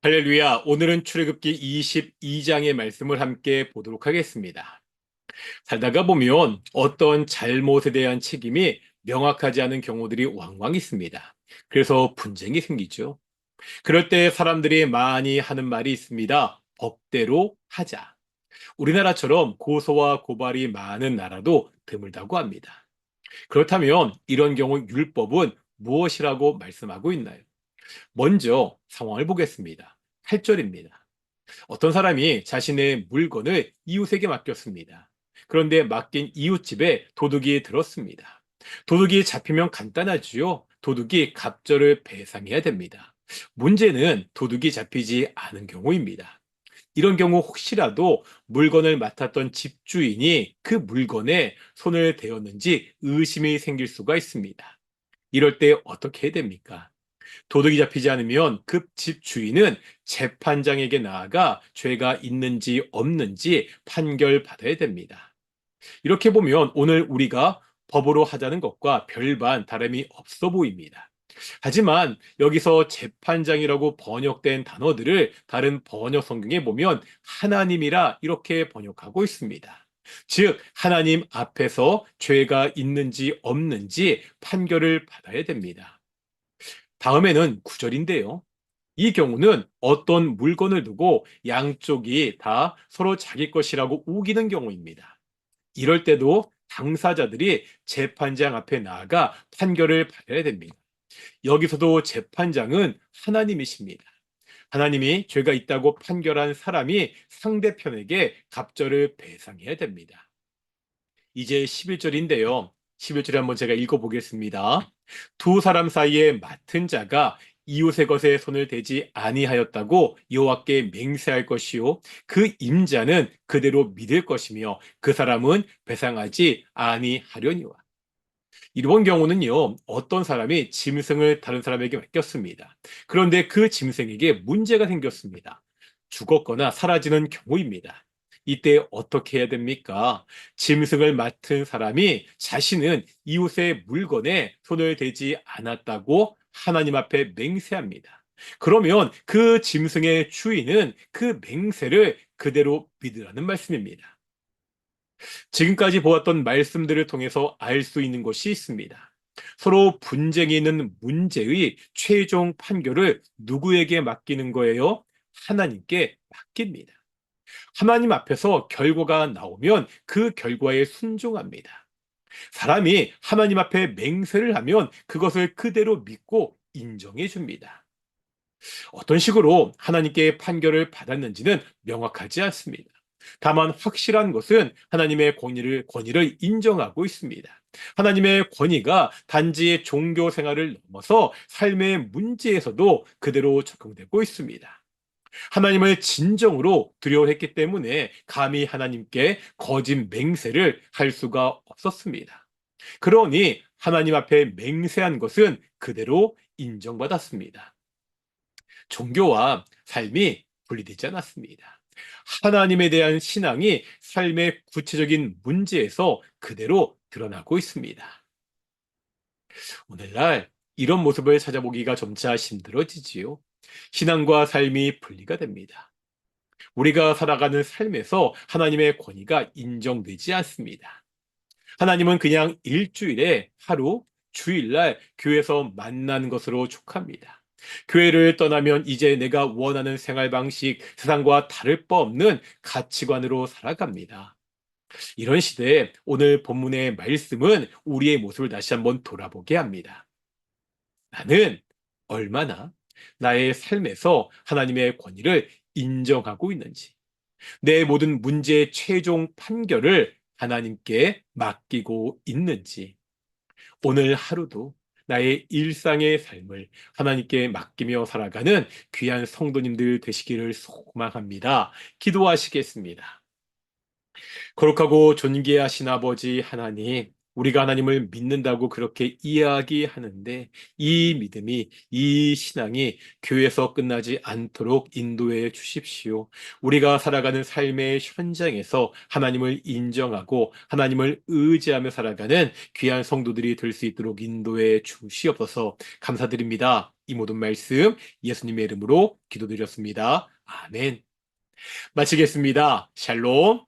할렐루야. 오늘은 출애굽기 22장의 말씀을 함께 보도록 하겠습니다. 살다가 보면 어떤 잘못에 대한 책임이 명확하지 않은 경우들이 왕왕 있습니다. 그래서 분쟁이 생기죠. 그럴 때 사람들이 많이 하는 말이 있습니다. 법대로 하자. 우리나라처럼 고소와 고발이 많은 나라도 드물다고 합니다. 그렇다면 이런 경우 율법은 무엇이라고 말씀하고 있나요? 먼저 상황을 보겠습니다. 8절입니다. 어떤 사람이 자신의 물건을 이웃에게 맡겼습니다. 그런데 맡긴 이웃집에 도둑이 들었습니다. 도둑이 잡히면 간단하지요. 도둑이 갑절을 배상해야 됩니다. 문제는 도둑이 잡히지 않은 경우입니다. 이런 경우 혹시라도 물건을 맡았던 집주인이 그 물건에 손을 대었는지 의심이 생길 수가 있습니다. 이럴 때 어떻게 해야 됩니까? 도둑이 잡히지 않으면 그 집 주인은 재판장에게 나아가 죄가 있는지 없는지 판결받아야 됩니다. 이렇게 보면 오늘 우리가 법으로 하자는 것과 별반 다름이 없어 보입니다. 하지만 여기서 재판장이라고 번역된 단어들을 다른 번역 성경에 보면 하나님이라 이렇게 번역하고 있습니다. 즉 하나님 앞에서 죄가 있는지 없는지 판결을 받아야 됩니다. 다음에는 9절인데요. 이 경우는 어떤 물건을 두고 양쪽이 다 서로 자기 것이라고 우기는 경우입니다. 이럴 때도 당사자들이 재판장 앞에 나아가 판결을 받아야 됩니다. 여기서도 재판장은 하나님이십니다. 하나님이 죄가 있다고 판결한 사람이 상대편에게 갑절을 배상해야 됩니다. 이제 11절인데요. 11절에 한번 제가 읽어보겠습니다. 두 사람 사이에 맡은 자가 이웃의 것에 손을 대지 아니하였다고 여호와께 맹세할 것이요 그 임자는 그대로 믿을 것이며 그 사람은 배상하지 아니하려니와. 이번 경우는요, 어떤 사람이 짐승을 다른 사람에게 맡겼습니다. 그런데 그 짐승에게 문제가 생겼습니다. 죽었거나 사라지는 경우입니다. 이때 어떻게 해야 됩니까? 짐승을 맡은 사람이 자신은 이웃의 물건에 손을 대지 않았다고 하나님 앞에 맹세합니다. 그러면 그 짐승의 주인은 그 맹세를 그대로 믿으라는 말씀입니다. 지금까지 보았던 말씀들을 통해서 알 수 있는 것이 있습니다. 서로 분쟁이 있는 문제의 최종 판결을 누구에게 맡기는 거예요? 하나님께 맡깁니다. 하나님 앞에서 결과가 나오면 그 결과에 순종합니다. 사람이 하나님 앞에 맹세를 하면 그것을 그대로 믿고 인정해 줍니다. 어떤 식으로 하나님께 판결을 받았는지는 명확하지 않습니다. 다만 확실한 것은 하나님의 권위를 인정하고 있습니다. 하나님의 권위가 단지 종교 생활을 넘어서 삶의 문제에서도 그대로 적용되고 있습니다. 하나님을 진정으로 두려워했기 때문에 감히 하나님께 거짓 맹세를 할 수가 없었습니다. 그러니 하나님 앞에 맹세한 것은 그대로 인정받았습니다. 종교와 삶이 분리되지 않았습니다. 하나님에 대한 신앙이 삶의 구체적인 문제에서 그대로 드러나고 있습니다. 오늘날 이런 모습을 찾아보기가 점차 힘들어지지요. 신앙과 삶이 분리가 됩니다. 우리가 살아가는 삶에서 하나님의 권위가 인정되지 않습니다. 하나님은 그냥 일주일에 하루, 주일날 교회에서 만나는 것으로 촉합니다. 교회를 떠나면 이제 내가 원하는 생활 방식, 세상과 다를 바 없는 가치관으로 살아갑니다. 이런 시대에 오늘 본문의 말씀은 우리의 모습을 다시 한번 돌아보게 합니다. 나는 얼마나 나의 삶에서 하나님의 권위를 인정하고 있는지, 내 모든 문제의 최종 판결을 하나님께 맡기고 있는지, 오늘 하루도 나의 일상의 삶을 하나님께 맡기며 살아가는 귀한 성도님들 되시기를 소망합니다. 기도하시겠습니다. 거룩하고 존귀하신 아버지 하나님, 우리가 하나님을 믿는다고 그렇게 이야기하는데 이 믿음이, 이 신앙이 교회에서 끝나지 않도록 인도해 주십시오. 우리가 살아가는 삶의 현장에서 하나님을 인정하고 하나님을 의지하며 살아가는 귀한 성도들이 될 수 있도록 인도해 주시옵소서. 감사드립니다. 이 모든 말씀 예수님의 이름으로 기도드렸습니다. 아멘. 마치겠습니다. 샬롬.